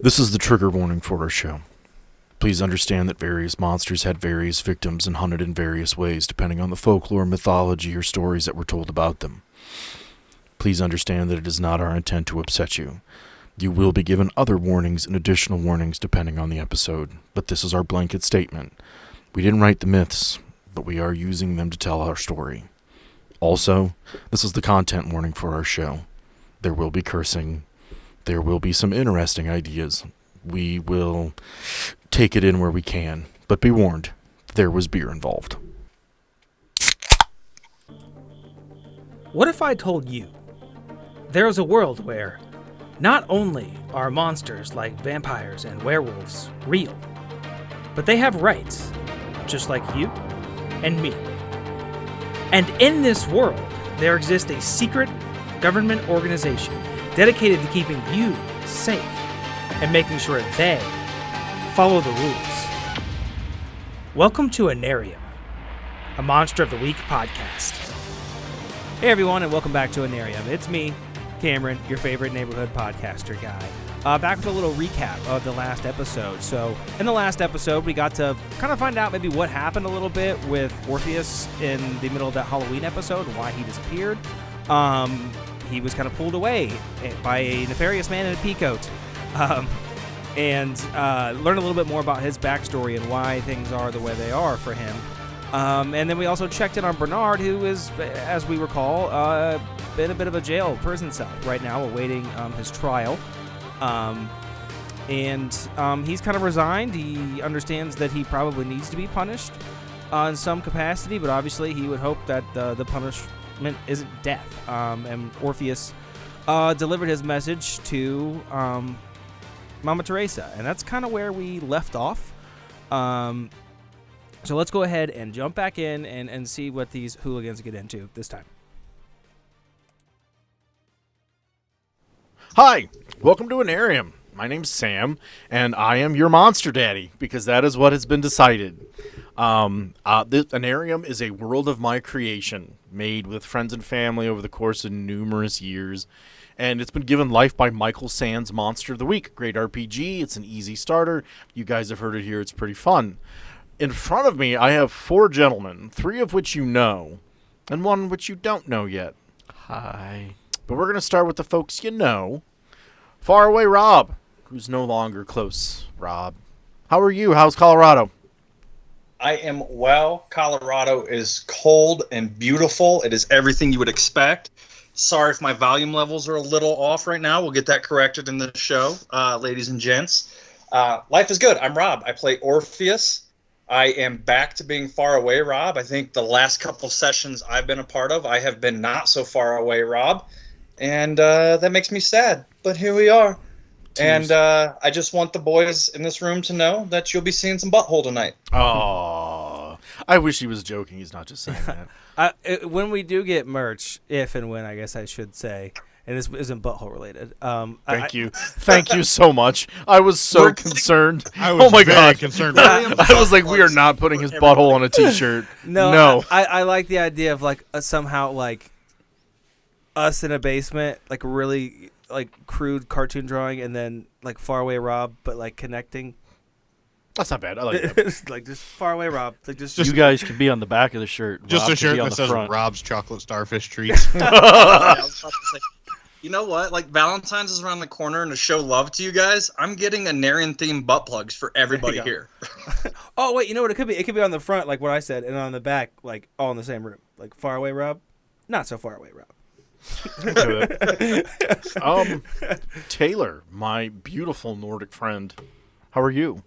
This is the trigger warning for our show. Please understand that various monsters had various victims and hunted in various ways depending on the folklore, mythology, or stories that were told about them. Please understand that it is not our intent to upset you. You will be given other warnings and additional warnings depending on the episode, but this is our blanket statement. We didn't write the myths, but we are using them to tell our story. Also, this is the content warning for our show. There will be cursing. There will be some interesting ideas. We will take it in where we can, but be warned, there was beer involved. What if I told you there is a world where not only are monsters like vampires and werewolves real, but they have rights, just like you and me. And in this world, there exists a secret government organization dedicated to keeping you safe and making sure they follow the rules. Welcome to Anarium, a Monster of the Week podcast. Hey everyone, and welcome back to Anarium. It's me, Cameron, your favorite neighborhood podcaster guy. Back with a little recap of the last episode. So, in the last episode, we got to kind of find out maybe what happened a little bit with Orpheus in the middle of that Halloween episode and why he disappeared. He was kind of pulled away by a nefarious man in a peacoat. And learn a little bit more about his backstory and why things are the way they are for him. And then we also checked in on Bernard, who is, as we recall, in a bit of a prison cell right now, awaiting his trial. And he's kind of resigned. He understands that he probably needs to be punished in some capacity, but obviously he would hope that the punishment isn't death. And Orpheus delivered his message to Mama Teresa, and that's kind of where we left off. So let's go ahead and jump back in and see what these hooligans get into this time. Hi, welcome to Anarium. My name's Sam, and I am your monster daddy, because that is what has been decided. This Anarium is a world of my creation, made with friends and family over the course of numerous years, and it's been given life by Michael Sands' Monster of the Week. Great RPG, it's an easy starter. You guys have heard it here, it's pretty fun. In front of me, I have 4 gentlemen, 3 of which you know, and 1 which you don't know yet. Hi. But we're going to start with the folks you know. Far away Rob, who's no longer close. Rob, how are you? How's Colorado? I am well. Colorado is cold and beautiful. It is everything you would expect. Sorry if my volume levels are a little off right now. We'll get that corrected in the show, ladies and gents. Life is good. I'm Rob. I play Orpheus. I am back to being far away, Rob. I think the last couple sessions I've been a part of, I have been not so far away, Rob. And that makes me sad. But here we are. Cheers. And I just want the boys in this room to know that you'll be seeing some butthole tonight. Oh, I wish he was joking. He's not just saying that. When we do get merch, if and when, I guess I should say, and this isn't butthole related. Thank you so much. I was so concerned. I was very God. Concerned. I was like, we are not putting his butthole on a t-shirt. No. I like the idea of like somehow like us in a basement, like really like crude cartoon drawing, and then like far away Rob, but like connecting. That's not bad. I like that. Like just far away Rob. Like just You guys could be on the back of the shirt. Just Rob a could shirt be on that the says front. Rob's Chocolate Starfish Treats. Yeah, I was about to say, you know what? Like Valentine's is around the corner, and to show love to you guys, I'm getting Anarian themed butt plugs for everybody here. Oh wait, you know what it could be? It could be on the front, like what I said, and on the back, like all in the same room. Like far away Rob, not so far away Rob. Taylor, my beautiful Nordic friend, how are you?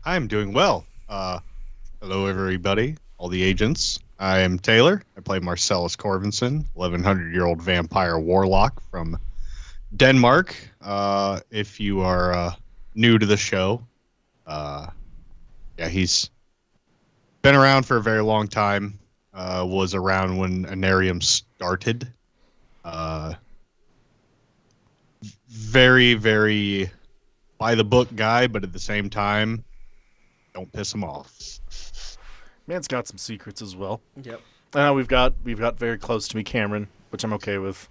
I'm doing well. Hello, everybody, all the agents. I am Taylor. I play Marcellus Corvinson, 1100-year-old vampire warlock from Denmark. If you are new to the show, he's been around for a very long time. Was around when Anarium started. Very, very by the book guy, but at the same time, don't piss him off. Man's got some secrets as well. Yep. We've got very close to me Cameron, which I'm okay with.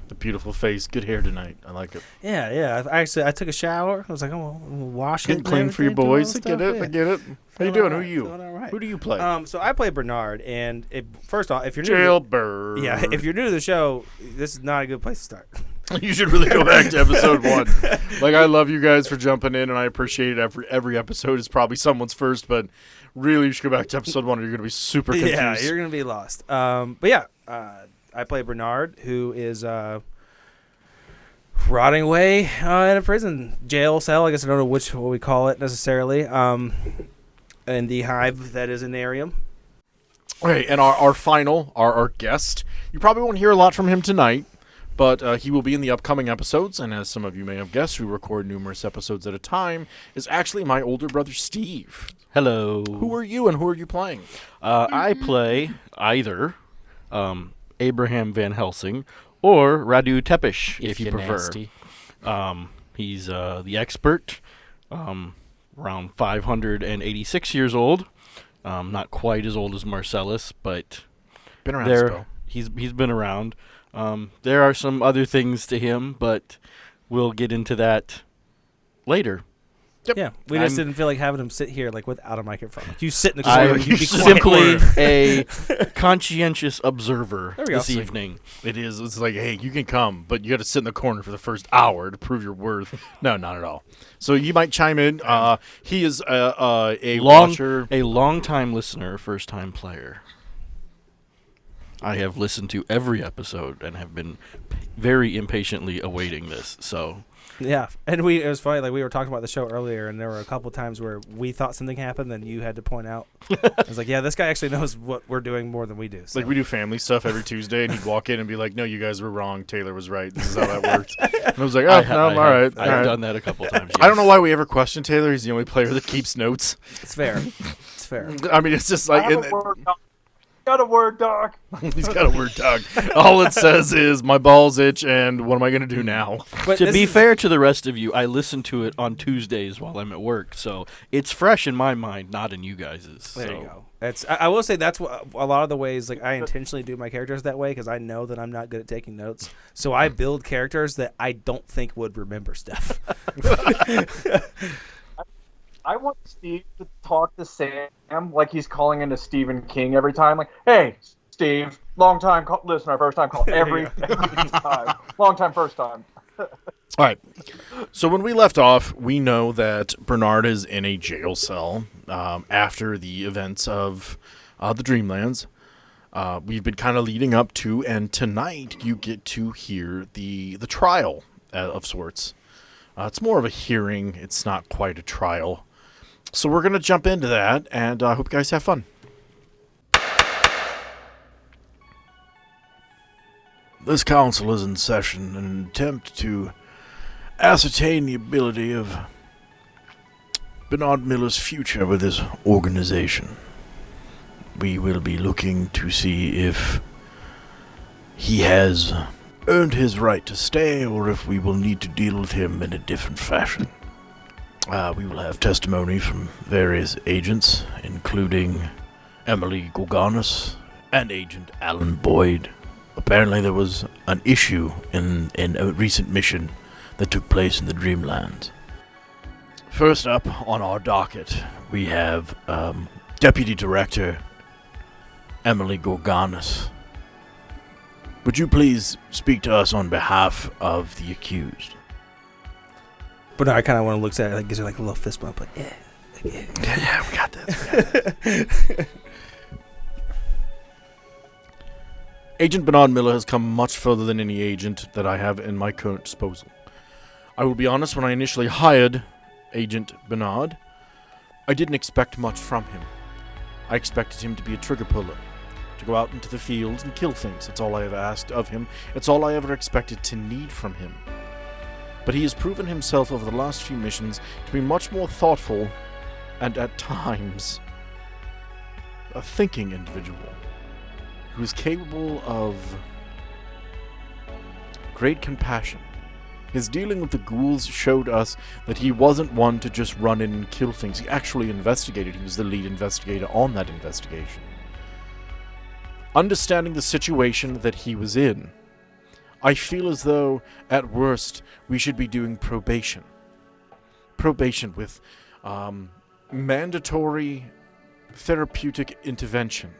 The beautiful face, good hair tonight. I like it. Yeah. I took a shower. I was like, oh, I'm washing. Getting clean for your boys. I get it. I get it. How you doing? Who are you? Right. Who do you play? So I play Bernard, and first off, if you're new, Jailbird. if you're new to the show, this is not a good place to start. You should really go back to episode 1. Like, I love you guys for jumping in, and I appreciate it. Every episode is probably someone's first, but really, you should go back to episode 1, or you're going to be super confused. Yeah, you're going to be lost. I play Bernard, who is rotting away in a prison jail cell. I guess I don't know what we call it necessarily. In the hive that is Anarium. Okay, and our final, our guest, you probably won't hear a lot from him tonight, but he will be in the upcoming episodes, and as some of you may have guessed, we record numerous episodes at a time, is actually my older brother, Steve. Hello. Who are you, and who are you playing? I play either Abraham Van Helsing or Radu Tepish, if you prefer. Nasty. He's the expert, around 586 years old. Not quite as old as Marcellus, but Been around a spell. he's been around. There are some other things to him, but we'll get into that later. Yep. Yeah, we just didn't feel like having him sit here like without a microphone. You sit in the corner. I'm You be simply quiet. a conscientious observer There we go. this evening. It is. It's like, hey, you can come, but you got to sit in the corner for the first hour to prove your worth. No, not at all. So you might chime in. He is a watcher. A long-time listener, first-time player. I have listened to every episode and have been very impatiently awaiting this. So Yeah, and it was funny. Like we were talking about the show earlier, and there were a couple times where we thought something happened, and you had to point out. I was like, "Yeah, this guy actually knows what we're doing more than we do." So. Like we do family stuff every Tuesday, and he'd walk in and be like, "No, you guys were wrong. Taylor was right. This is how that works." And I was like, "Oh, I all right, all I've right." done that a couple times. I don't know why we ever question Taylor. He's the only player that keeps notes. It's fair. It's fair. I mean, it's just like Got a word, Doc. he's got a word dog. All it says is my balls itch, and what am I gonna do now? But To be fair to the rest of you, I listen to it on Tuesdays while I'm at work, so it's fresh in my mind, not in you guys's. there so. you go. I will say that's what a lot of the ways. Like I intentionally do my characters that way because I know that I'm not good at taking notes. So I build characters that I don't think would remember stuff. I want Steve to talk to Sam like he's calling into Stephen King every time. Like, hey, Steve, long time listener, first time call. Every time. Long time, first time. All right. So when we left off, we know that Bernard is in a jail cell after the events of the Dreamlands. We've been kind of leading up to, and tonight you get to hear the trial of sorts. It's more of a hearing. It's not quite a trial. So we're going to jump into that, and I hope you guys have fun. This council is in session in an attempt to ascertain the ability of Bernard Miller's future with his organization. We will be looking to see if he has earned his right to stay or if we will need to deal with him in a different fashion. We will have testimony from various agents, including Emily Gorganis and Agent Alan Boyd. Apparently there was an issue in a recent mission that took place in the Dreamlands. First up on our docket, we have Deputy Director Emily Gorganis. Would you please speak to us on behalf of the accused? But no, I kind of want to look at it, like gives her like a little fist bump, like yeah. Yeah, we got this. Agent Bernard Miller has come much further than any agent that I have in my current disposal. I will be honest, when I initially hired Agent Bernard, I didn't expect much from him. I expected him to be a trigger puller, to go out into the fields and kill things. That's all I ever asked of him. It's all I ever expected to need from him. But he has proven himself over the last few missions to be much more thoughtful and, at times, a thinking individual who is capable of great compassion. His dealing with the ghouls showed us that he wasn't one to just run in and kill things. He actually investigated. He was the lead investigator on that investigation. Understanding the situation that he was in, I feel as though, at worst, we should be doing probation. Probation with mandatory therapeutic intervention.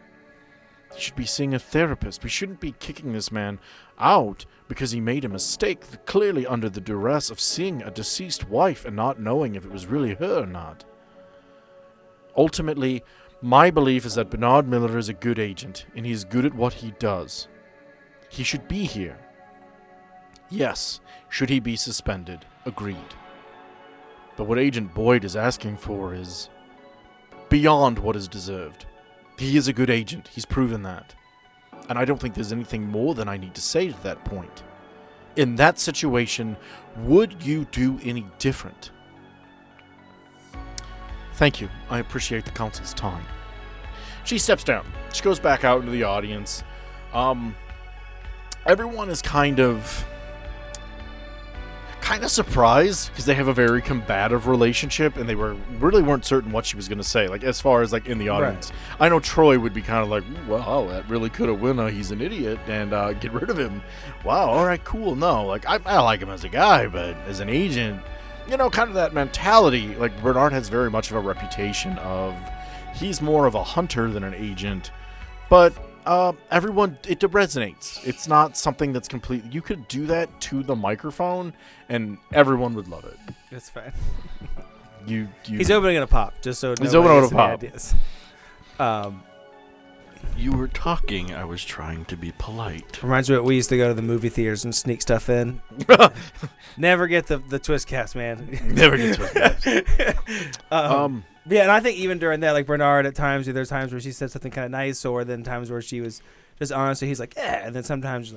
He should be seeing a therapist. We shouldn't be kicking this man out because he made a mistake, clearly under the duress of seeing a deceased wife and not knowing if it was really her or not. Ultimately, my belief is that Bernard Miller is a good agent, and he's good at what he does. He should be here. Yes, should he be suspended? Agreed. But what Agent Boyd is asking for is beyond what is deserved. He is a good agent. He's proven that. And I don't think there's anything more than I need to say to that point. In that situation, would you do any different? Thank you. I appreciate the council's time. She steps down. She goes back out into the audience. Everyone is kind of surprised because they have a very combative relationship, and they really weren't certain what she was going to say. Like, as far as like in the audience, right. I know Troy would be kind of like, "Wow, that really could have won. He's an idiot, and get rid of him." Wow, all right, cool. No, like I like him as a guy, but as an agent, kind of that mentality. Like Bernard has very much of a reputation of he's more of a hunter than an agent, but. Everyone, it resonates. It's not something that's completely... You could do that to the microphone, and everyone would love it. It's fine. He's opening a pop, just so he's opening a pop. Ideas. You were talking. I was trying to be polite. Reminds me of what we used to go to the movie theaters and sneak stuff in. Never get the twist cast, man. Never get twist cast. Yeah, and I think even during that, like Bernard, at times, there's times where she said something kind of nice, or then times where she was just honest, and he's like, yeah, and then sometimes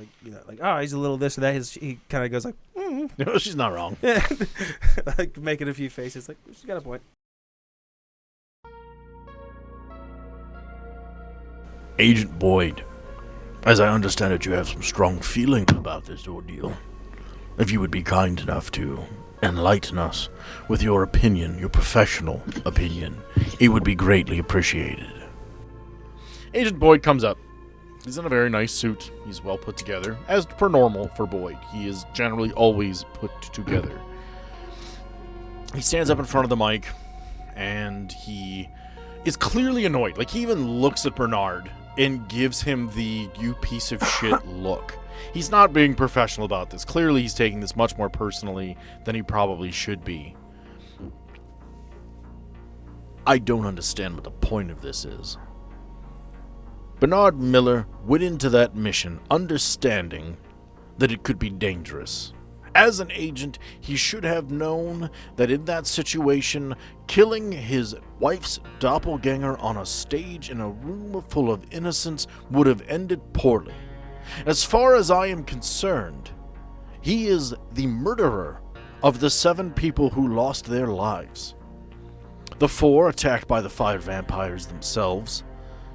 oh, he's a little this or that. He kind of goes like, no, she's not wrong. Like making a few faces, like she's got a point. Agent Boyd, as I understand it, you have some strong feelings about this ordeal. If you would be kind enough to enlighten us with your opinion, your professional opinion, it would be greatly appreciated. Agent Boyd comes up. He's in a very nice suit. He's well put together, as per normal for Boyd. He is generally always put together. He stands up in front of the mic, and he is clearly annoyed. Like, he even looks at Bernard and gives him the "you piece of shit" look. He's not being professional about this. Clearly, he's taking this much more personally than he probably should be. I don't understand what the point of this is. Bernard Miller went into that mission understanding that it could be dangerous. As an agent, he should have known that in that situation, killing his wife's doppelganger on a stage in a room full of innocents would have ended poorly. As far as I am concerned, he is the murderer of the 7 people who lost their lives. The 4 attacked by the 5 vampires themselves,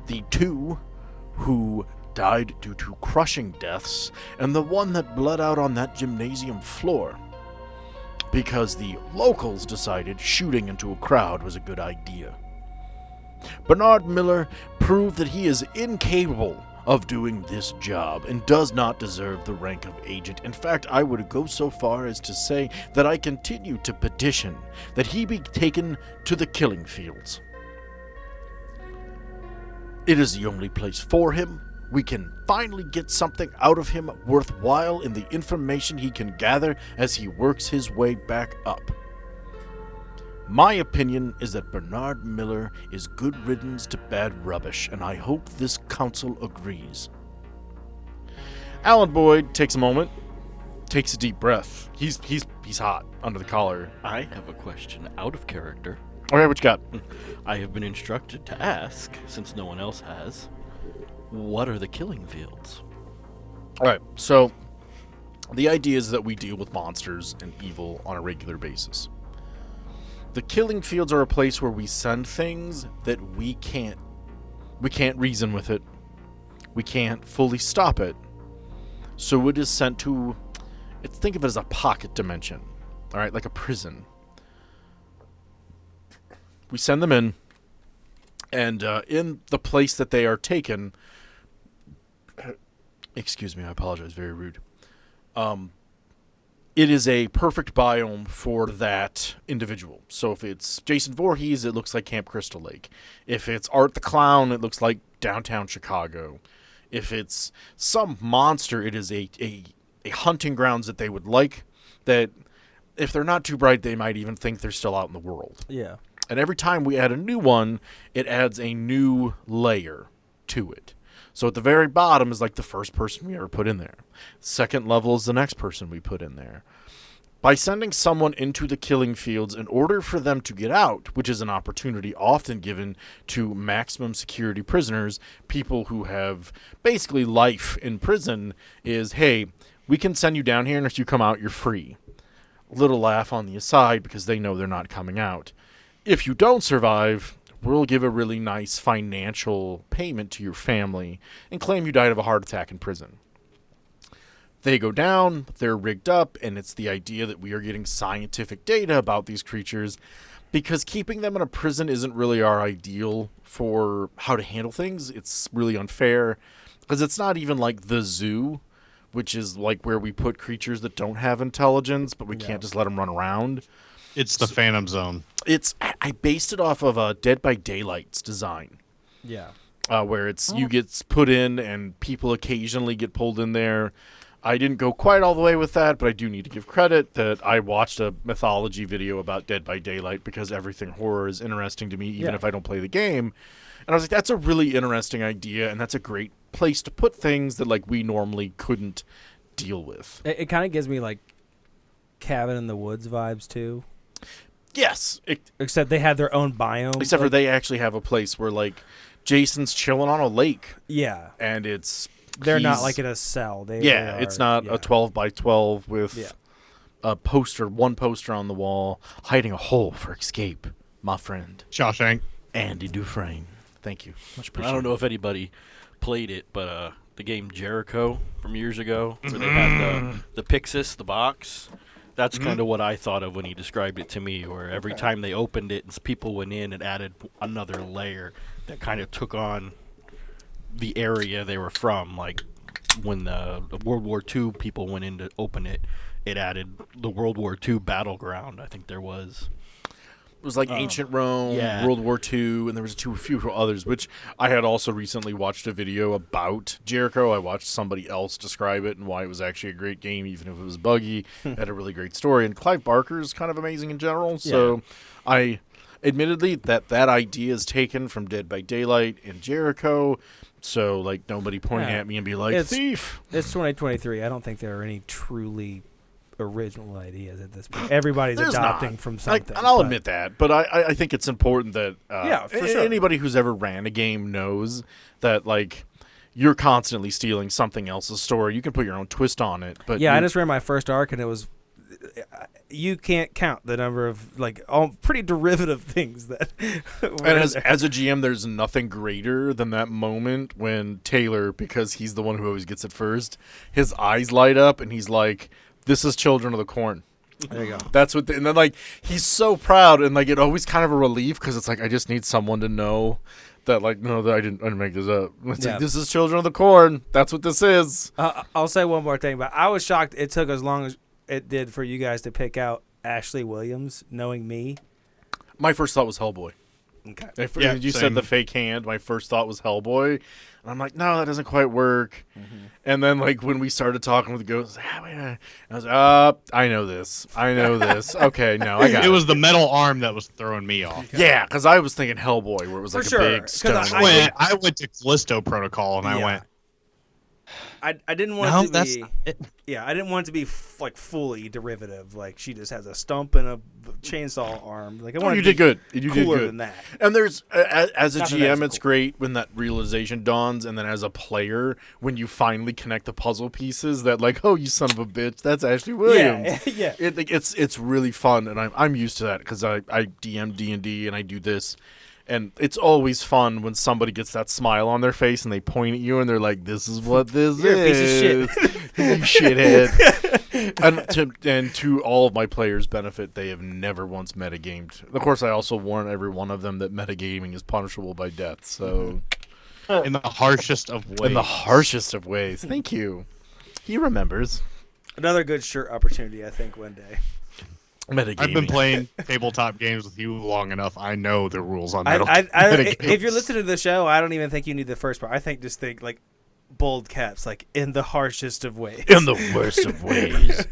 the 2 who died due to crushing deaths, and the 1 that bled out on that gymnasium floor, because the locals decided shooting into a crowd was a good idea. Bernard Miller proved that he is incapable of doing this job and does not deserve the rank of agent. In fact, I would go so far as to say that I continue to petition that he be taken to the killing fields. It is the only place for him. We can finally get something out of him worthwhile in the information he can gather as he works his way back up. My opinion is that Bernard Miller is good riddance to bad rubbish, and I hope this council agrees. Alan Boyd takes a moment, takes a deep breath. He's hot under the collar. I have a question out of character. Okay, what you got? I have been instructed to ask, since no one else has, what are the killing fields? Alright, so the idea is that we deal with monsters and evil on a regular basis. The killing fields are a place where we send things that we can't reason with it. We can't fully stop it. So it is sent to, think of it as a pocket dimension. Alright, like a prison. We send them in, and in the place that they are taken, excuse me, I apologize, very rude. it is a perfect biome for that individual. So if it's Jason Voorhees, it looks like Camp Crystal Lake. If it's Art the Clown, it looks like downtown Chicago. If it's some monster, it is a hunting grounds that they would like, that if they're not too bright, they might even think they're still out in the world. Yeah. And every time we add a new one, it adds a new layer to it. So at the very bottom is like the first person we ever put in there. Second level is the next person we put in there. By sending someone into the killing fields in order for them to get out, which is an opportunity often given to maximum security prisoners, people who have basically life in prison, is, hey, we can send you down here and if you come out, you're free. Little laugh on the aside because they know they're not coming out. If you don't survive, we'll give a really nice financial payment to your family and claim you died of a heart attack in prison. They go down, they're rigged up, and it's the idea that we are getting scientific data about these creatures, because keeping them in a prison isn't really our ideal for how to handle things. It's really unfair, because it's not even like the zoo, which is like where we put creatures that don't have intelligence, but we can't just let them run around. It's the Phantom Zone. I based it off of Dead by Daylight's design. Yeah. Where you get put in and people occasionally get pulled in there. I didn't go quite all the way with that, but I do need to give credit that I watched a mythology video about Dead by Daylight because everything horror is interesting to me, even if I don't play the game. And I was like, that's a really interesting idea, and that's a great place to put things that like we normally couldn't deal with. It kind of gives me like Cabin in the Woods vibes too. Yes. Except they had their own biome. Except for they actually have a place where like Jason's chilling on a lake. Yeah. And they're not like in a cell. It's not a 12 by 12 with one poster on the wall, hiding a hole for escape. My friend. Shawshank. Andy Dufresne. Thank you. Much appreciated. I don't know if anybody played it, but the game Jericho from years ago, where they had the Pixis, the box. That's kind of what I thought of when he described it to me, where every time they opened it and people went in, it added another layer that kind of took on the area they were from. Like when the World War II people went in to open it, it added the World War II battleground, I think there was. It was like Ancient Rome, World War II, and there was a few others, which I had also recently watched a video about Jericho. I watched somebody else describe it and why it was actually a great game, even if it was buggy. It had a really great story. And Clive Barker is kind of amazing in general. So I admittedly that idea is taken from Dead by Daylight and Jericho. So like nobody pointing at me and be like, thief. It's 2023. I don't think there are any truly original ideas at this point. Everybody's adopting from something. And I'll admit that, but I think it's important that for sure. Anybody who's ever ran a game knows that like you're constantly stealing something else's story. You can put your own twist on it. But I just ran my first arc and it was you can't count the number of like all pretty derivative things that. And as a GM, there's nothing greater than that moment when Taylor, because he's the one who always gets it first, his eyes light up and he's like, "This is Children of the Corn." There you go. That's what, and then like he's so proud, and like it always kind of a relief because it's like I just need someone to know that like no, that I didn't make this up. It's like, this is Children of the Corn. That's what this is. I'll say one more thing, but I was shocked it took as long as it did for you guys to pick out Ashley Williams, knowing me. My first thought was Hellboy. Okay. You said the fake hand. My first thought was Hellboy, and I'm like, no, that doesn't quite work. Mm-hmm. And then like when we started talking with the ghosts, I was I know this. Okay, no, I got it. It was the metal arm that was throwing me off. Yeah, because I was thinking Hellboy, where it was like a big stone. I went to Callisto Protocol, and I went. I didn't want it to be. Yeah, I didn't want it to be like fully derivative. Like she just has a stump and a chainsaw arm. Like you did good. You cooler did good than that. And there's as a GM, it's great when that realization dawns, and then as a player, when you finally connect the puzzle pieces, that like, oh, you son of a bitch, that's Ashley Williams. Yeah. It's really fun, and I'm used to that because I DM D&D and I do this. And it's always fun when somebody gets that smile on their face and they point at you and they're like, "This is what this You're is, a piece of shit. You shithead." and to all of my players' benefit, they have never once metagamed. Of course, I also warn every one of them that metagaming is punishable by death. So, in the harshest of ways. In the harshest of ways. Thank you. He remembers. Another good shirt opportunity, I think, one day. Metagaming. I've been playing tabletop games with you long enough. I know the rules on If you're listening to the show, I don't even think you need the first part. I think just think like bold caps, like in the harshest of ways. In the worst of ways.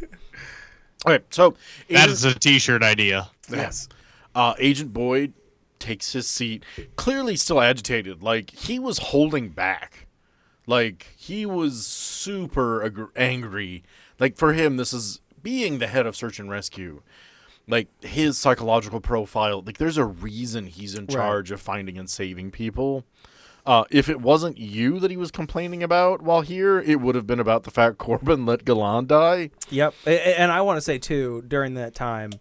All right, so that is a T-shirt idea. Yes. Agent Boyd takes his seat, clearly still agitated. Like, he was holding back. Like, he was super angry. Like, for him, this is being the head of search and rescue. Like, his psychological profile, like, there's a reason he's in charge of finding and saving people. If it wasn't you that he was complaining about while here, it would have been about the fact Corbin let Galan die. Yep. And I want to say, too, during that time,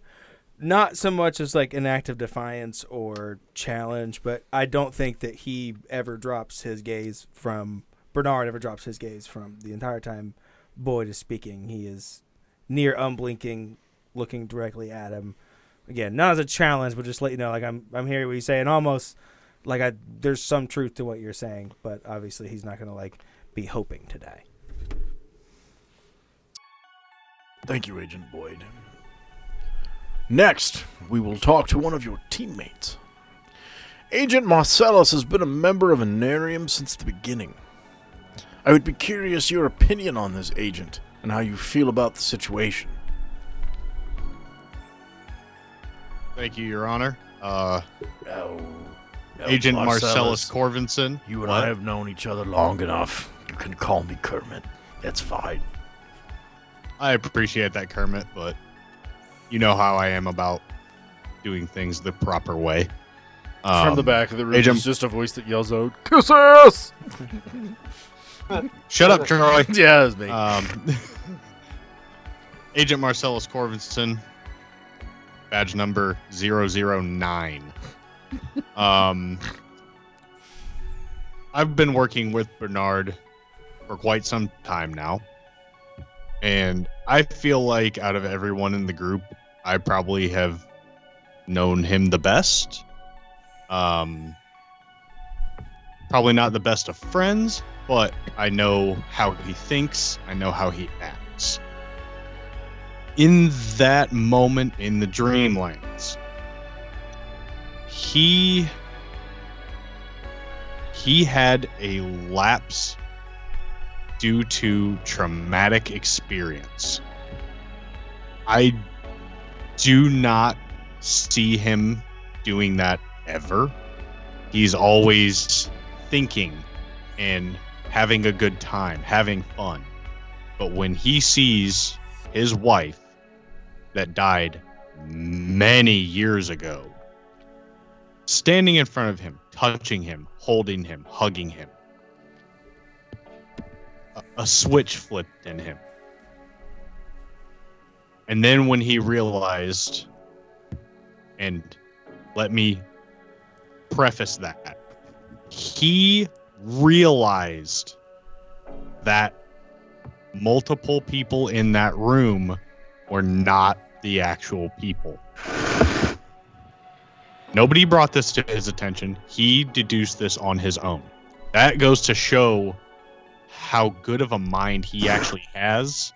not so much as like an act of defiance or challenge, but I don't think that he ever drops his gaze from, Bernard ever drops his gaze from the entire time Boyd is speaking. He is near unblinking, looking directly at him. Again, not as a challenge, but just let you know, like, I'm hearing what you say, and almost like there's some truth to what you're saying, but obviously he's not going to like be hoping to die. Thank you, Agent Boyd. Next, we will talk to one of your teammates. Agent Marcellus has been a member of Anarium since the beginning. I would be curious your opinion on this, Agent, and how you feel about the situation. Thank you, Your Honor. No, Agent Marcellus Corvinson. You and I have known each other long enough. You can call me Kermit. That's fine. I appreciate that, Kermit, but you know how I am about doing things the proper way. From the back of the room, Agent... there's just a voice that yells out, "Kiss ass!" Shut up, Troy. Yeah, it's me. Agent Marcellus Corvinson, badge number 009. I've been working with Bernard for quite some time now, and I feel like out of everyone in the group, I probably have known him the best. Probably not the best of friends, but I know how he thinks. I know how he acts. In that moment in the Dreamlands, he had a lapse due to traumatic experience. I do not see him doing that ever. He's always thinking and having a good time, having fun. But when he sees his wife that died many years ago standing in front of him, touching him, holding him, hugging him, a switch flipped in him. And then when he realized, and let me preface that, he realized that multiple people in that room were not the actual people. Nobody brought this to his attention. He deduced this on his own. That goes to show how good of a mind he actually has,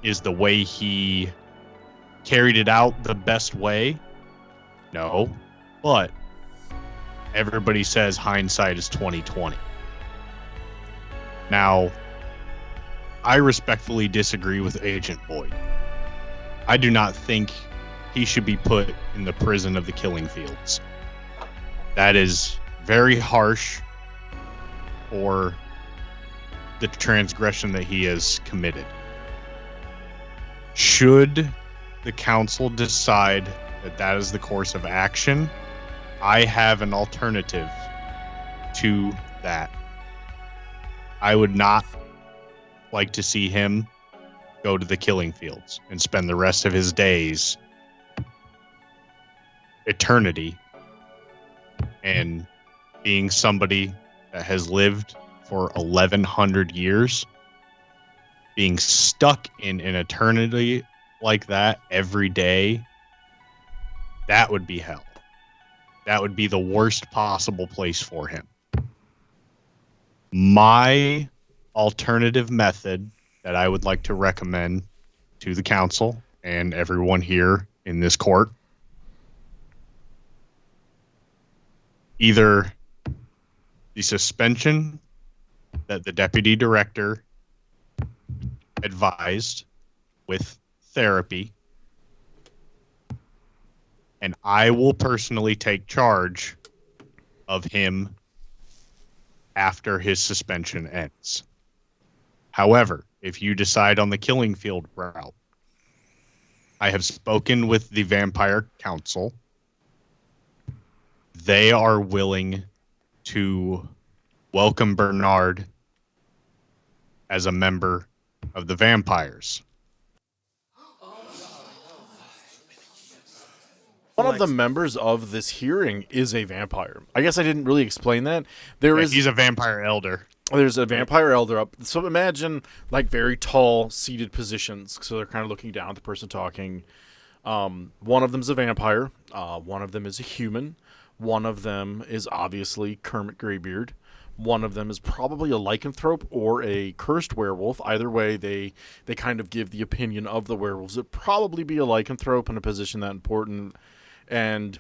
is the way he carried it out the best way. No, but everybody says hindsight is 20/20. Now, I respectfully disagree with Agent Boyd. I do not think he should be put in the prison of the killing fields. That is very harsh for the transgression that he has committed. Should the council decide that that is the course of action, I have an alternative to that. I would not like to see him go to the killing fields and spend the rest of his days, eternity, and being somebody that has lived for 1,100 years, being stuck in an eternity like that every day. That would be hell. That would be the worst possible place for him. My alternative method that I would like to recommend to the council and everyone here in this court. Either the suspension that the deputy director advised with therapy, and I will personally take charge of him after his suspension ends. However, if you decide on the killing field route, I have spoken with the Vampire Council. They are willing to welcome Bernard as a member of the vampires. One of the members of this hearing is a vampire. I guess I didn't really explain that. He's a vampire elder. There's a vampire elder up. So imagine like very tall seated positions. So they're kind of looking down at the person talking. One of them is a vampire. One of them is a human. One of them is obviously Kermit Greybeard. One of them is probably a lycanthrope or a cursed werewolf. Either way, they kind of give the opinion of the werewolves. It'd probably be a lycanthrope in a position that important. And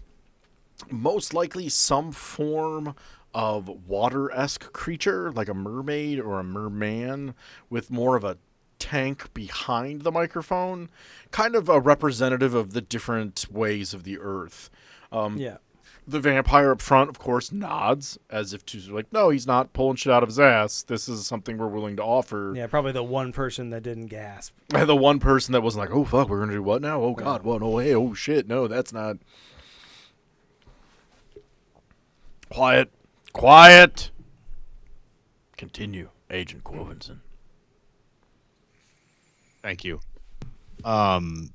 most likely some form of water-esque creature, like a mermaid or a merman, with more of a tank behind the microphone, kind of a representative of the different ways of the earth. Yeah. The vampire up front, of course, nods as if to like, no, he's not pulling shit out of his ass. This is something we're willing to offer. Yeah, probably the one person that didn't gasp. The one person that wasn't like, oh, fuck, we're going to do what now? Oh, God, what? No, hey, oh, shit, no, that's not. Quiet. Quiet. Continue, Agent Corvinson. Thank you. The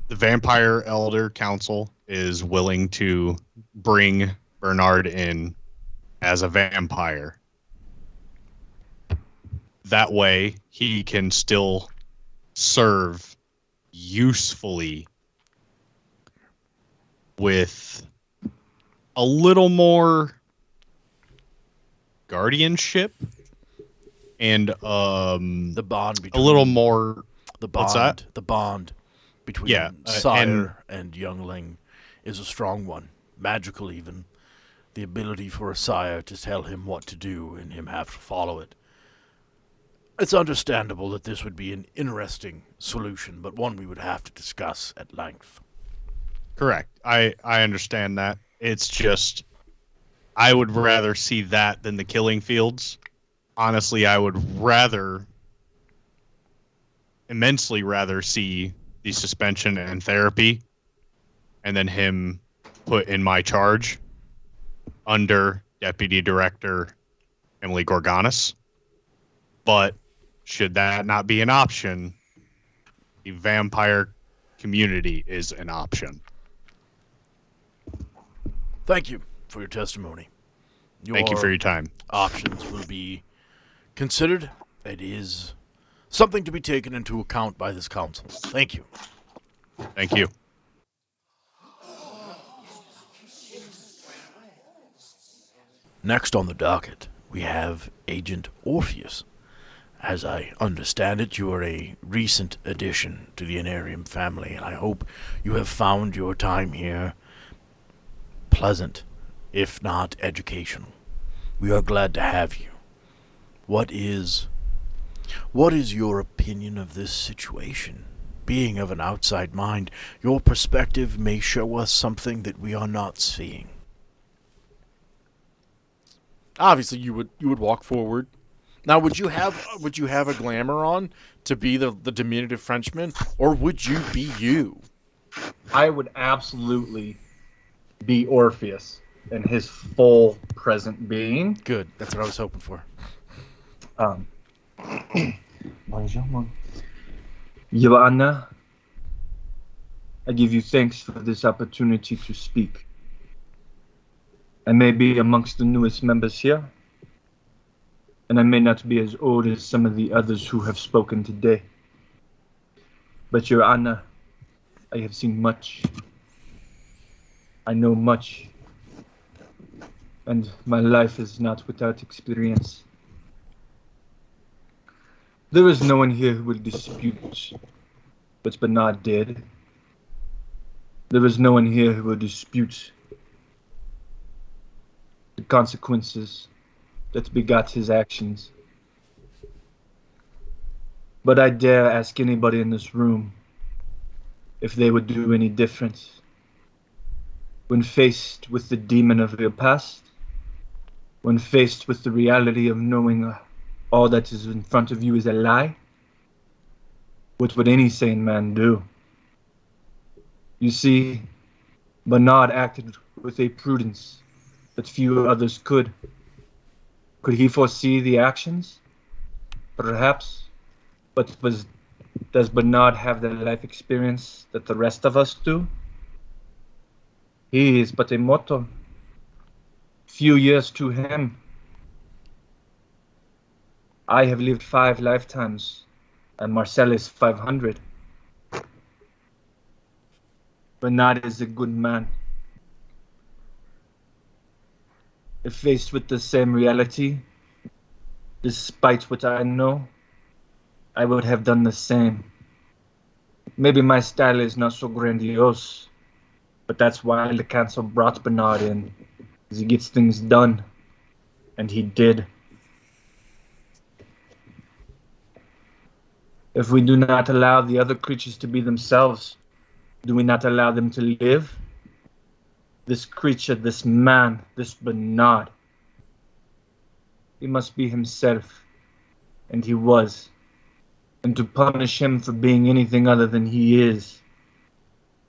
Vampire Elder Council is willing to bring Bernard in as a vampire. That way, he can still serve usefully with a little more guardianship and The bond between a little more. the bond. What's that? The bond between sire and youngling is a strong one, magical even. The ability for a sire to tell him what to do and him have to follow it. It's understandable that this would be an interesting solution, but one we would have to discuss at length. Correct. I understand that. It's just I would rather see that than the killing fields. Honestly, I would immensely rather see the suspension and therapy and then him put in my charge under Deputy Director Emily Gorganis. But should that not be an option, the vampire community is an option. Thank you for your testimony. Thank you for your time. Options will be considered. It is something to be taken into account by this council. Thank you. Thank you. Next on the docket, we have Agent Orpheus. As I understand it, you are a recent addition to the Anarium family, and I hope you have found your time here pleasant, if not educational. We are glad to have you. What is your opinion of this situation? Being of an outside mind, your perspective may show us something that we are not seeing. Obviously, you would walk forward. Now, would you have a glamour on to be the diminutive Frenchman, or would you be you? I would absolutely be Orpheus in his full present being. Good. That's what I was hoping for. Your Honor, I give you thanks for this opportunity to speak. I may be amongst the newest members here, and I may not be as old as some of the others who have spoken today. But, Your Honor, I have seen much. I know much. And my life is not without experience. There is no one here who will dispute what Bernard did. There is no one here who will dispute the consequences that begot his actions. But I dare ask anybody in this room if they would do any different when faced with the demon of your past, when faced with the reality of knowing all that is in front of you is a lie. What would any sane man do? You see, Bernard acted with a prudence that few others could. Could he foresee the actions? Perhaps. But does Bernard have the life experience that the rest of us do? He is but a mortal. Few years to him. I have lived 5 lifetimes, and Marcel is 500. Bernard is a good man. If faced with the same reality, despite what I know, I would have done the same. Maybe my style is not so grandiose, but that's why the council brought Bernard in, because he gets things done, and he did. If we do not allow the other creatures to be themselves, do we not allow them to live? This creature, this man, this Bernard, he must be himself, and he was. And to punish him for being anything other than he is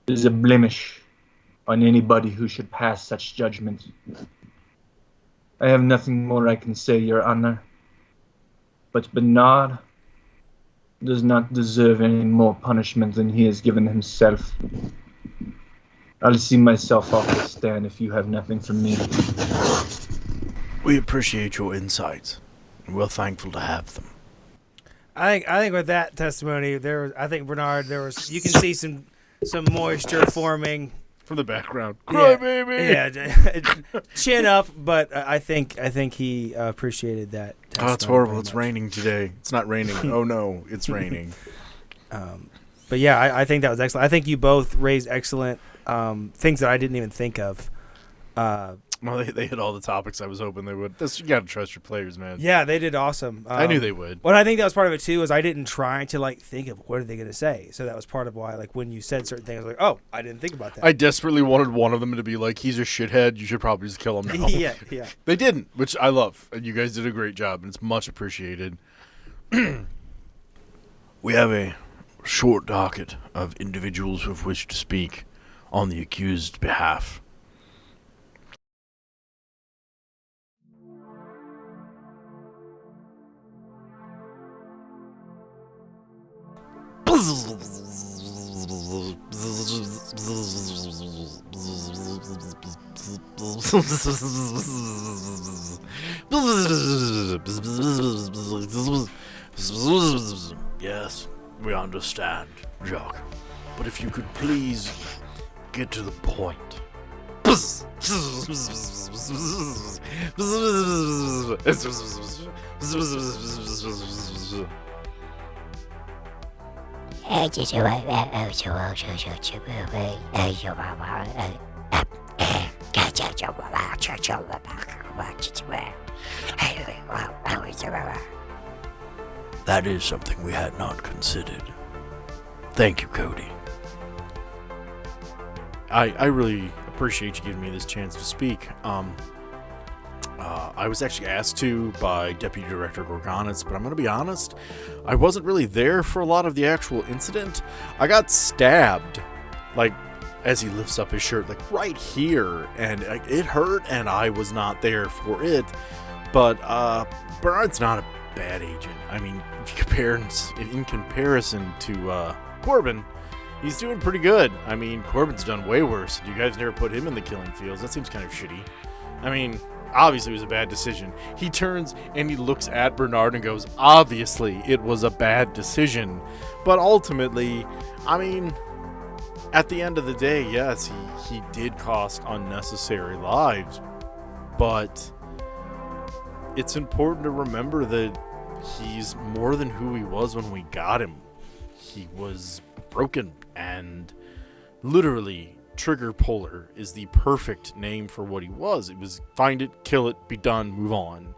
a blemish on anybody who should pass such judgment. I have nothing more I can say, Your Honor, but Bernard does not deserve any more punishment than he has given himself. I'll see myself off the stand if you have nothing for me. We appreciate your insights, and we're thankful to have them. I think with that testimony, I think Bernard, you can see some moisture forming From the background, cry baby. Yeah, chin up. But I think he appreciated that. Oh, it's horrible. It's raining today. It's not raining. Oh no, it's raining. But yeah, I think that was excellent. I think you both raised excellent things that I didn't even think of. Well, they hit all the topics I was hoping they would. You got to trust your players, man. Yeah, they did awesome. I knew they would. Well, I think that was part of it too. Is I didn't try to think of what are they going to say. So that was part of why, when you said certain things, I was like, oh, I didn't think about that. I desperately wanted one of them to be like, he's a shithead. You should probably just kill him now. yeah. They didn't, which I love. And you guys did a great job, and it's much appreciated. We have a short docket of individuals who have wished to speak on the accused's behalf. Yes, we understand, Jacques. But if you could please get to the point. That is something we had not considered. Thank you, Cody. I really appreciate you giving me this chance to speak. I was actually asked to by Deputy Director Gorgonitz, but I'm going to be honest, I wasn't really there for a lot of the actual incident. I got stabbed, as he lifts up his shirt, right here, and it hurt, and I was not there for it. But Bernard's not a bad agent. I mean, in comparison to Corbin, he's doing pretty good. I mean, Corbin's done way worse. You guys never put him in the killing fields. That seems kind of shitty. I mean, obviously it was a bad decision. He turns and he looks at Bernard and goes, obviously it was a bad decision. But ultimately, I mean, at the end of the day, yes, he did cost unnecessary lives. But it's important to remember that he's more than who he was when we got him. He was broken, and literally trigger puller is the perfect name for what he was. It was find it, kill it, be done, move on.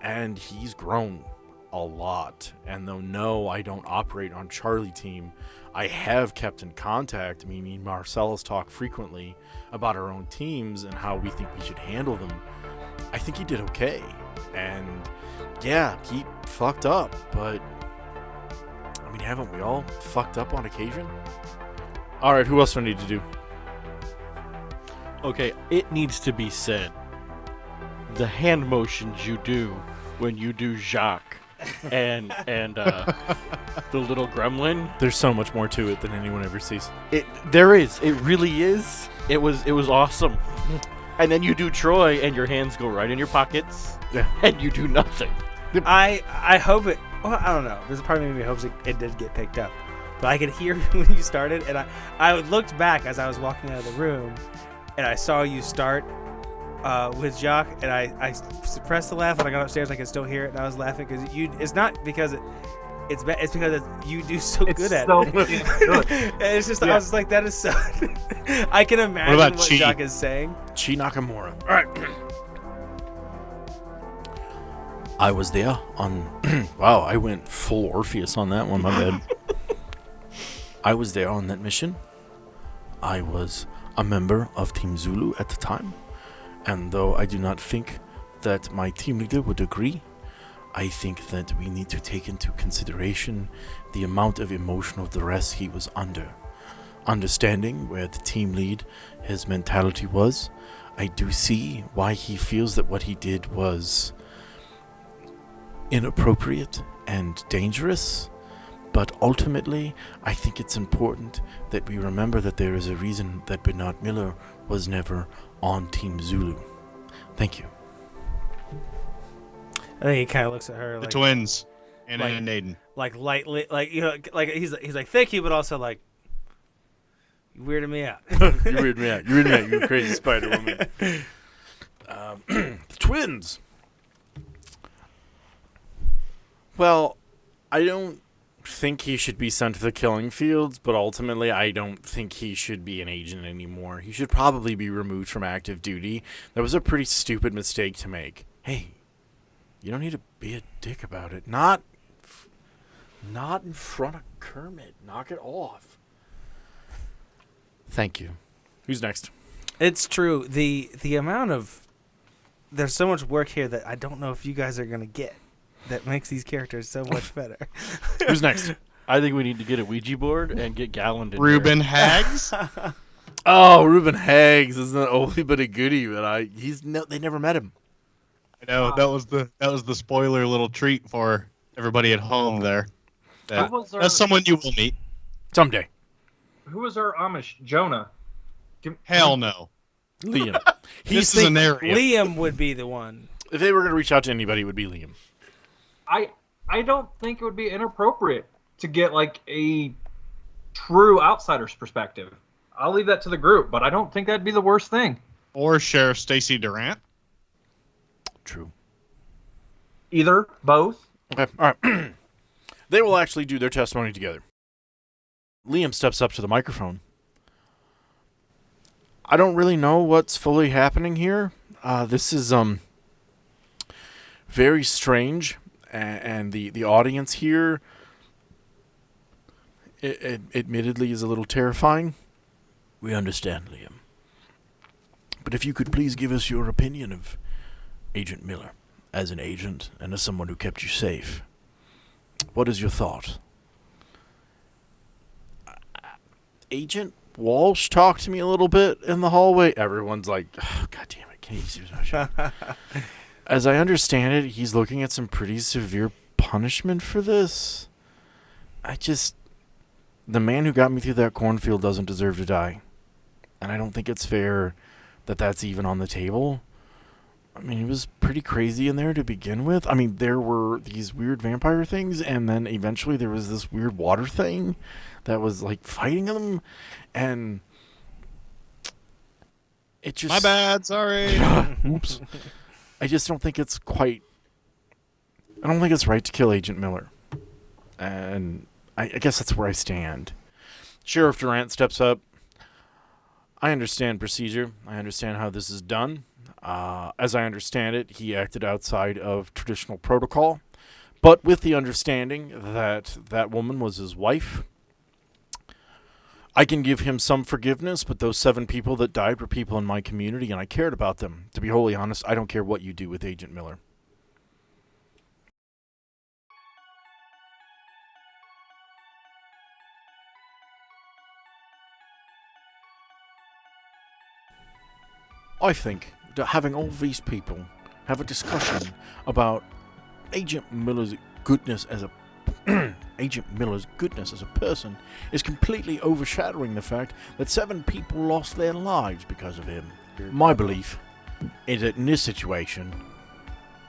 And he's grown a lot. And though no, I don't operate on Charlie team, I have kept in contact. I mean, me and Marcellus talk frequently about our own teams and how we think we should handle them. I think he did okay. And yeah, he fucked up, but I mean, haven't we all fucked up on occasion? Alright, who else do I need to do? Okay, it needs to be said. The hand motions you do when you do Jacques and the little gremlin. There's so much more to it than anyone ever sees. There is. It really is. It was awesome. And then you do Troy, and your hands go right in your pockets, and you do nothing. I hope it. Well, I don't know. There's a part of me that hopes it did get picked up. But I could hear when you started, and I looked back as I was walking out of the room, and I saw you start with Jacques, and I suppressed the laugh, and I got upstairs. I could still hear it, and I was laughing because you. It's not because it's because you do so good at it. Good. And it's just I was just like, that is so. I can imagine what Chi? Jacques is saying. Chi Nakamura. Alright. I was there on... wow, I went full Orpheus on that one, my bad. I was there on that mission. I was a member of Team Zulu at the time. And though I do not think that my team leader would agree, I think that we need to take into consideration the amount of emotional duress he was under. Understanding where the team lead, his mentality was, I do see why he feels that what he did was inappropriate and dangerous. But ultimately, I think it's important that we remember that there is a reason that Bernard Miller was never on Team Zulu. Thank you. I think he kind of looks at her The like twins, Anna like- and Aiden. like lightly, like like he's like thank you, but also like you weirded me out. You weirded me out. You weirded me out, you crazy Spider Woman. The twins. Well, I don't think he should be sent to the killing fields, but ultimately I don't think he should be an agent anymore. He should probably be removed from active duty. That was a pretty stupid mistake to make. Hey, you don't need to be a dick about it. Not in front of Kermit. Knock it off. Thank you. Who's next? It's true. The amount of there's so much work here that I don't know if you guys are gonna get. That makes these characters so much better. Who's next? I think we need to get a Ouija board and get Galland in Ruben Hags. Oh, Ruben Hags is an oldie but a goodie, but they never met him. I know that was the spoiler little treat for everybody at home there. Who was our, That's someone you will meet. Someday. who was our Amish? Jonah. Hell no. Liam. This is an area. Liam would be the one. If they were going to reach out to anybody, it would be Liam. I don't think it would be inappropriate to get like a true outsider's perspective. I'll leave that to the group, but I don't think that'd be the worst thing. Or Sheriff Stacy Durant. True. Either, both. Okay, all right. They will actually do their testimony together. Liam steps up to the microphone. I don't really know what's fully happening here. This is very strange, and the audience here, it admittedly, is a little terrifying. We understand, Liam. But if you could please give us your opinion of Agent Miller, as an agent and as someone who kept you safe. What is your thought? Agent Walsh talked to me a little bit in the hallway. Everyone's like, oh, God damn it, can you see my shot? As I understand it, he's looking at some pretty severe punishment for this. The man who got me through that cornfield doesn't deserve to die. And I don't think it's fair that that's even on the table. I mean, he was pretty crazy in there to begin with. I mean, there were these weird vampire things, and then eventually there was this weird water thing that was, like, fighting him, and it just... My bad, sorry. Oops. I just don't think it's quite I don't think it's right to kill Agent Miller. And I guess that's where I stand. Sheriff Durant steps up. I understand procedure. I understand how this is done. As I understand it, he acted outside of traditional protocol, but with the understanding that that woman was his wife. I can give him some forgiveness, but those 7 people that died were people in my community, and I cared about them. To be wholly honest, I don't care what you do with Agent Miller. I think that having all these people have a discussion about Agent Miller's goodness as a person is completely overshadowing the fact that 7 people lost their lives because of him. My belief is that in this situation,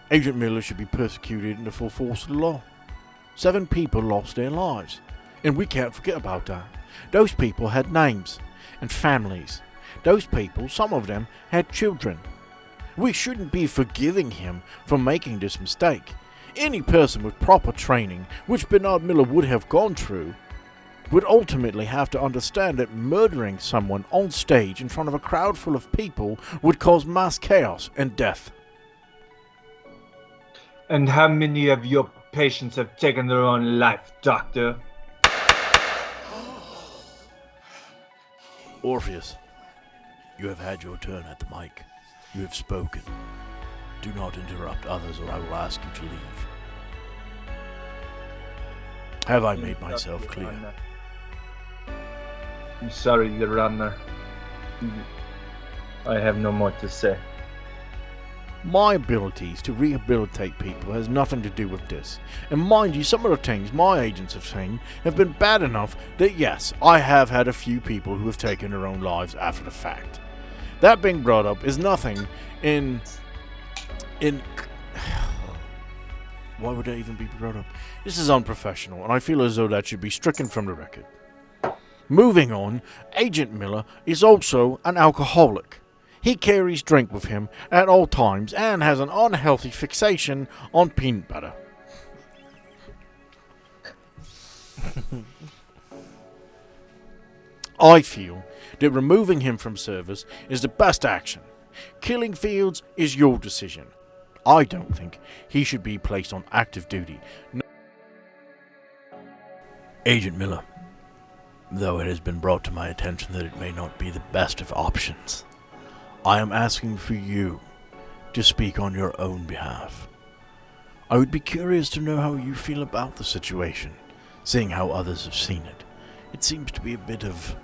Agent Miller should be persecuted in the full force of the law. 7 people lost their lives, and we can't forget about that. Those people had names and families. Those people, some of them, had children. We shouldn't be forgiving him for making this mistake. Any person with proper training, which Bernard Miller would have gone through, would ultimately have to understand that murdering someone on stage in front of a crowd full of people would cause mass chaos and death. And how many of your patients have taken their own life, Doctor? Orpheus, you have had your turn at the mic. You have spoken. Do not interrupt others or I will ask you to leave. Have I made myself clear? I'm sorry, Your Honor. I have no more to say. My abilities to rehabilitate people has nothing to do with this. And mind you, some of the things my agents have seen have been bad enough that yes, I have had a few people who have taken their own lives after the fact. That being brought up is nothing in why would that even be brought up? This is unprofessional, and I feel as though that should be stricken from the record. Moving on, Agent Miller is also an alcoholic. He carries drink with him at all times and has an unhealthy fixation on peanut butter. I feel that removing him from service is the best action. Killing Fields is your decision. I don't think he should be placed on active duty. No. Agent Miller, though it has been brought to my attention that it may not be the best of options, I am asking for you to speak on your own behalf. I would be curious to know how you feel about the situation, seeing how others have seen it. It seems to be a bit of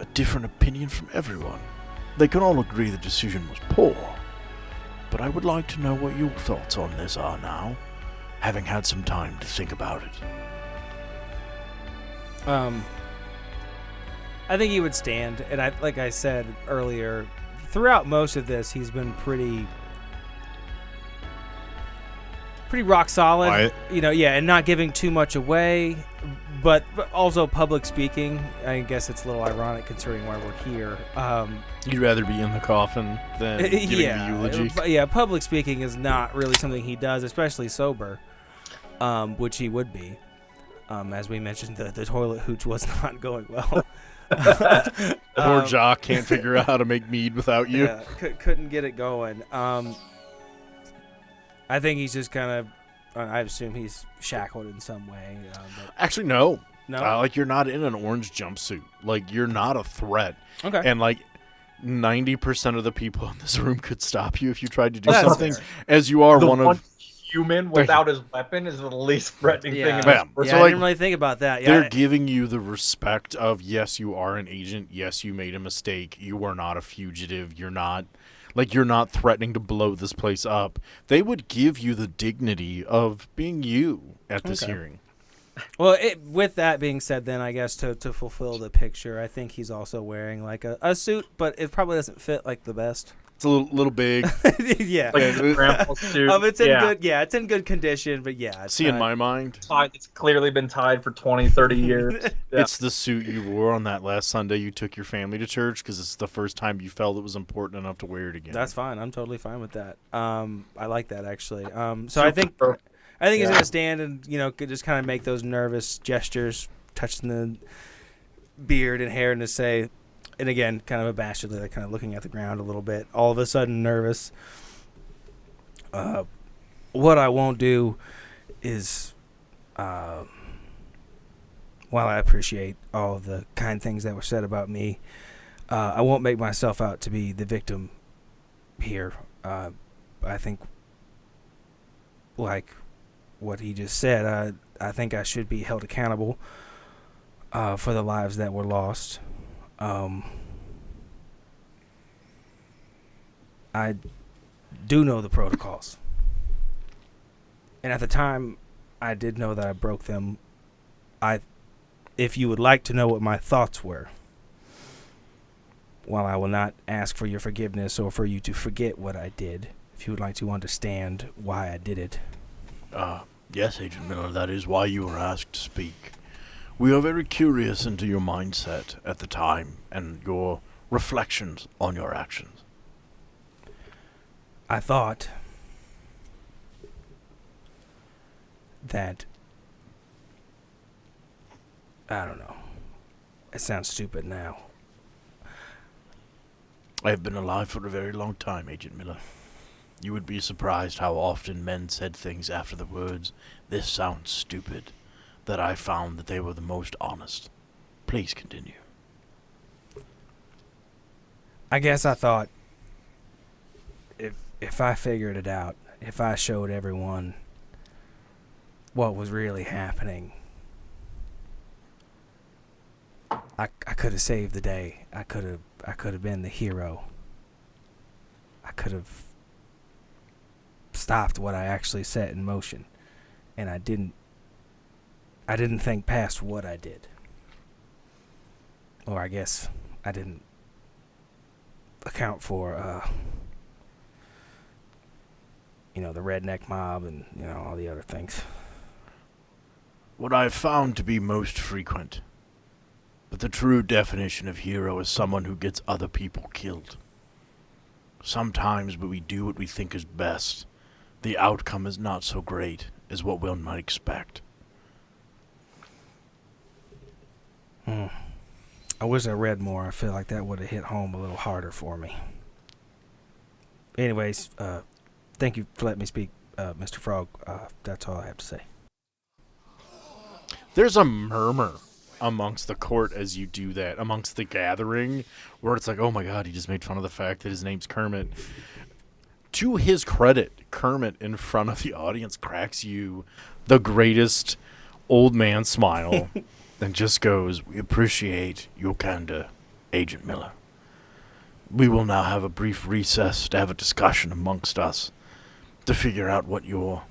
a different opinion from everyone. They can all agree the decision was poor, but I would like to know what your thoughts on this are now, having had some time to think about it. I think he would stand, and like I said earlier, throughout most of this, he's been pretty rock solid. Quiet. And not giving too much away, but also public speaking. I guess it's a little ironic considering why we're here. You'd rather be in the coffin than giving the eulogy. Yeah, public speaking is not really something he does, especially sober, which he would be. As we mentioned, the toilet hooch was not going well. Poor Jock can't figure out how to make mead without you. Yeah, couldn't get it going. I think he's just kind of, I assume he's shackled in some way. Actually, no. No? Like, you're not in an orange jumpsuit. Like, you're not a threat. Okay. And, like, 90% of the people in this room could stop you if you tried to do That's something, fair. as you are The one one of... human without his weapon is the least threatening thing in Yeah. this Yeah, So, I like, didn't really think about that. Yeah, They're giving you the respect of, yes, you are an agent. Yes, you made a mistake. You are not a fugitive. You're not threatening to blow this place up. They would give you the dignity of being you at this hearing. Well, with that being said, then I guess to fulfill the picture, I think he's also wearing like a suit, but it probably doesn't fit like the best. It's a little big. Yeah. Like grandpa's suit. It's in good. Yeah, it's in good condition, but yeah. It's See, in not- my mind, It's clearly been tied for 20, 30 years. Yeah. it's the suit you wore on that last Sunday you took your family to church because it's the first time you felt it was important enough to wear it again. That's fine. I'm totally fine with that. I like that actually. So I think he's gonna stand and just kind of make those nervous gestures, touching the beard and hair, and to say, and again, kind of abashedly, like kind of looking at the ground a little bit. All of a sudden, nervous. What I won't do is, while I appreciate all of the kind things that were said about me, I won't make myself out to be the victim here. I think, like what he just said, I think I should be held accountable for the lives that were lost. I do know the protocols. And at the time, I did know that I broke them. If you would like to know what my thoughts were, while I will not ask for your forgiveness or for you to forget what I did, if you would like to understand why I did it. Yes, Agent Miller, that is why you were asked to speak. We are very curious into your mindset at the time and your reflections on your actions. I thought that, I don't know, it sounds stupid now. I have been alive for a very long time, Agent Miller. You would be surprised how often men said things after the words, "This sounds stupid," that I found that they were the most honest. Please continue. I guess I thought if I figured it out, if I showed everyone what was really happening, I could have saved the day. I could have been the hero. I could have stopped what I actually set in motion, and I didn't think past what I did. Or I guess I didn't account for the redneck mob and all the other things. What I have found to be most frequent, but the true definition of hero is someone who gets other people killed. Sometimes when we do what we think is best, the outcome is not so great as what one might expect. I wish I read more. I feel like that would have hit home a little harder for me. Anyways, thank you for letting me speak, Mr. Frog. That's all I have to say. There's a murmur amongst the court as you do that, amongst the gathering, where it's like, oh my god, he just made fun of the fact that his name's Kermit. To his credit, Kermit in front of the audience cracks you the greatest old man smile and just goes, "We appreciate your candor, Agent Miller. We will now have a brief recess to have a discussion amongst us to figure out what your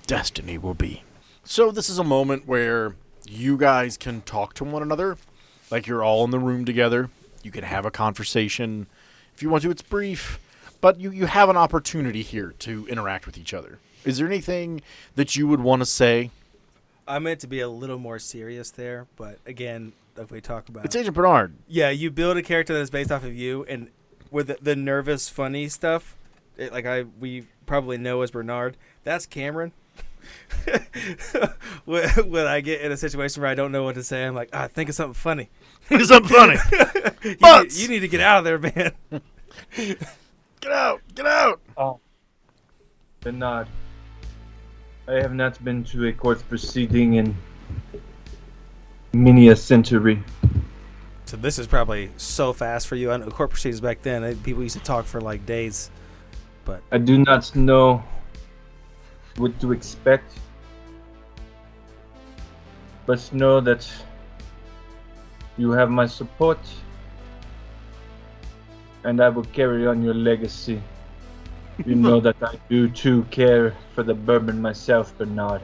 destiny will be." So this is a moment where you guys can talk to one another, like you're all in the room together. You can have a conversation. If you want to, it's brief, but you have an opportunity here to interact with each other. Is there anything that you would want to say? I meant to be a little more serious there, but again, if we talk about It's Agent Bernard. Yeah, you build a character that's based off of you, and with the nervous, funny stuff, we probably know as Bernard, that's Cameron. when I get in a situation where I don't know what to say, I'm like, think of something funny. Think of something funny. You need to get out of there, man. Get out! Get out! Oh, Bernard, I have not been to a court proceeding in many a century. So this is probably so fast for you. I know court proceedings back then, people used to talk for like days. But I do not know what to expect, but know that you have my support, and I will carry on your legacy. You know that I do too care for the bourbon myself, Bernard.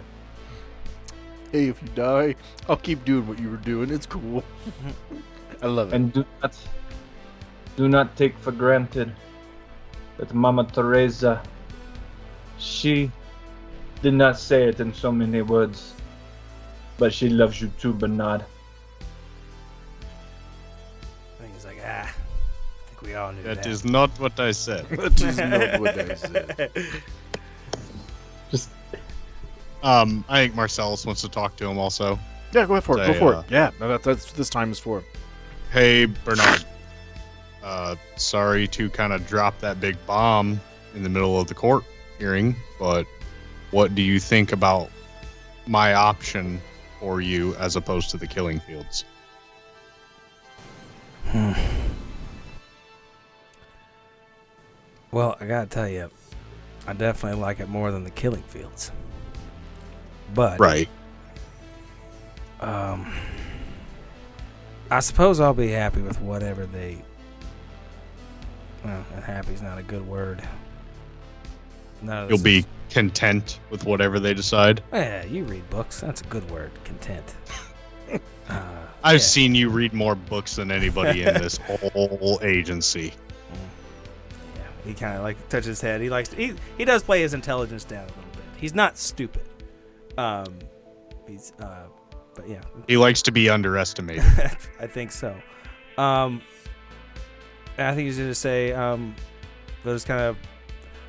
Hey, if you die, I'll keep doing what you were doing. It's cool. I love it. And do not take for granted that Mama Teresa, she did not say it in so many words, but she loves you too, Bernard. I think he's like, I think we all knew that. That is not what I said. That is not what I said. Just I think Marcellus wants to talk to him also. Yeah, go ahead for it. Say, Go for it. Yeah, that's what this time is for. Hey, Bernard. Sorry to kind of drop that big bomb in the middle of the court hearing, but what do you think about my option for you as opposed to the killing fields? Well, I gotta tell you, I definitely like it more than the killing fields. But Right. I suppose I'll be happy with whatever they. Well, happy's not a good word. None of You'll this be is- content with whatever they decide. Yeah, you read books. That's a good word. Content. I've yeah. seen you read more books than anybody in this whole agency. Yeah, he kind of like touches his head. He likes he does play his intelligence down a little bit. He's not stupid. He's but yeah, He likes to be underestimated. I think so. I think he's gonna say those kind of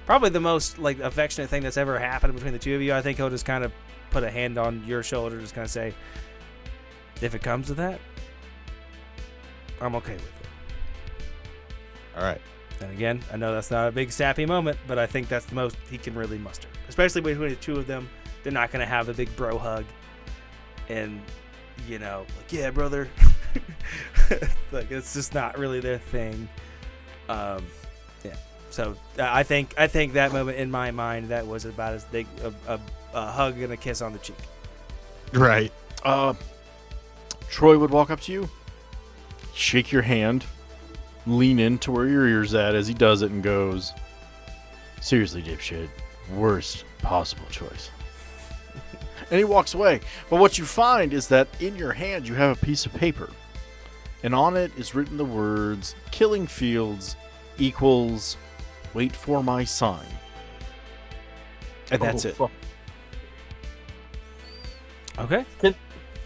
probably the most like affectionate thing that's ever happened between the two of you. I think he'll just kind of put a hand on your shoulder, just kind of say, if it comes to that, I'm okay with it. All right. And again, I know that's not a big sappy moment, but I think that's the most he can really muster. Especially between the two of them. They're not going to have a big bro hug. And, you know, like, yeah, brother. Like, it's just not really their thing. Yeah. So I think that moment in my mind, that was about as big a hug and a kiss on the cheek. Right. Troy would walk up to you, shake your hand, lean into where your ear's at as he does it, and goes, "Seriously, dipshit, worst possible choice." And he walks away. But what you find is that in your hand you have a piece of paper, and on it is written the words "Killing Fields equals wait for my sign," and that's it. fuck. Okay.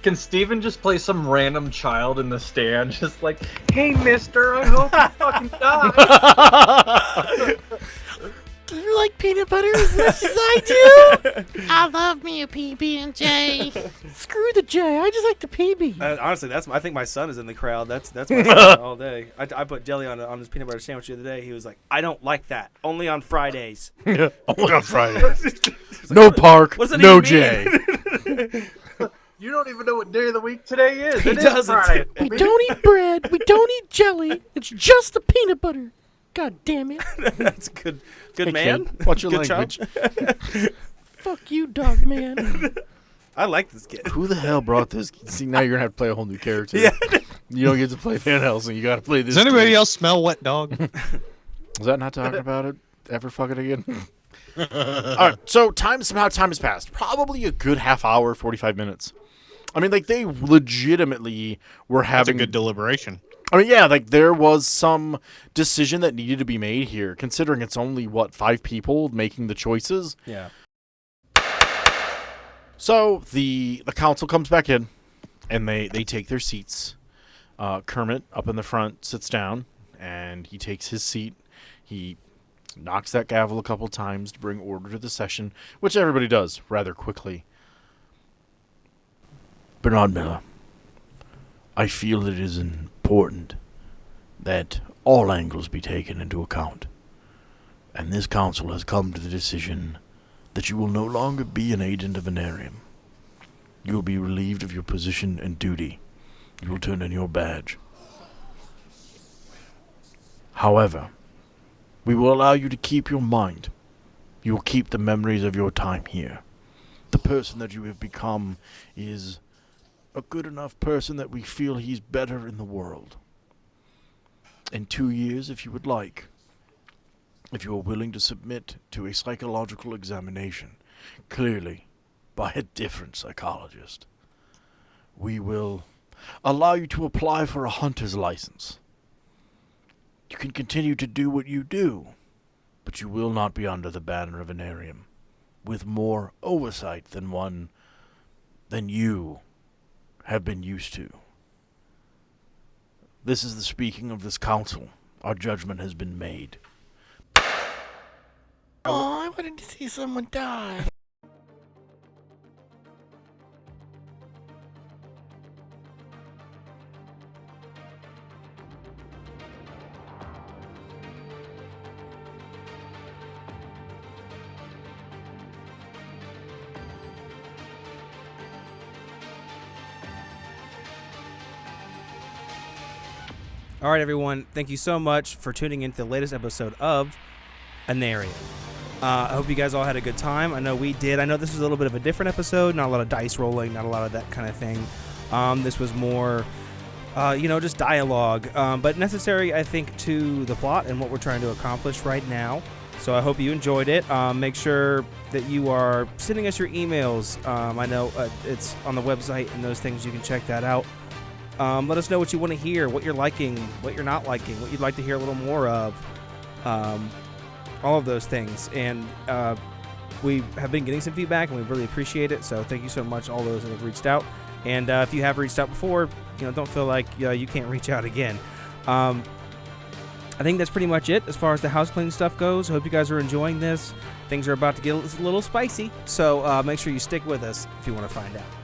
Can Steven just play some random child in the stand, just like, "Hey, mister, I hope you fucking die." Do you like peanut butter as much as I do? I love me a PB&J. Screw the J. I just like the PB. Honestly, I think my son is in the crowd. That's my son all day. I put jelly on his peanut butter sandwich the other day. He was like, "I don't like that. Only on Fridays." Only on Friday. No Park, What does it no even J. mean? You don't even know what day of the week today is. He It is doesn't. Friday. We don't eat bread. We don't eat jelly. It's just the peanut butter. God damn it. That's good. Good Hey, man. kid, watch your Good language. child. Fuck you, dog man. I like this kid. Who the hell brought this? See, now you're gonna have to play a whole new character. Yeah. You don't get to play Van Helsing. You got to play this. Does anybody kid. else smell wet dog? Was that not talking about it? Ever fucking again? All right. So time has passed. Probably a good half hour, 45 minutes. I mean, like they legitimately were That's a having good deliberation. I mean, yeah, like there was some decision that needed to be made here, considering it's only, 5 people making the choices. Yeah. So the council comes back in, and they take their seats. Kermit, up in the front, sits down, and he takes his seat. He knocks that gavel a couple times to bring order to the session, which everybody does rather quickly. Bernard Miller, I feel it is important that all angles be taken into account, and this council has come to the decision that you will no longer be an agent of Venarium. You will be relieved of your position and duty. You will turn in your badge. However, we will allow you to keep your mind. You will keep the memories of your time here. The person that you have become is a good enough person that we feel he's better in the world. In 2 years, if you would like, if you are willing to submit to a psychological examination, clearly by a different psychologist, we will allow you to apply for a hunter's license. You can continue to do what you do, but you will not be under the banner of Anarium, with more oversight than you have been used to. This is the speaking of this council. Our judgment has been made. Oh, I wanted to see someone die. All right, everyone. Thank you so much for tuning into the latest episode of Anarium. I hope you guys all had a good time. I know we did. I know this was a little bit of a different episode. Not a lot of dice rolling, not a lot of that kind of thing. This was more, just dialogue, but necessary, I think, to the plot and what we're trying to accomplish right now. So I hope you enjoyed it. Make sure that you are sending us your emails. I know it's on the website and those things. You can check that out. Let us know what you want to hear, what you're liking, what you're not liking, what you'd like to hear a little more of, all of those things. And we have been getting some feedback, and we really appreciate it. So thank you so much, all those that have reached out. And if you have reached out before, don't feel like you can't reach out again. I think that's pretty much it as far as the house cleaning stuff goes. I hope you guys are enjoying this. Things are about to get a little spicy, so make sure you stick with us if you want to find out.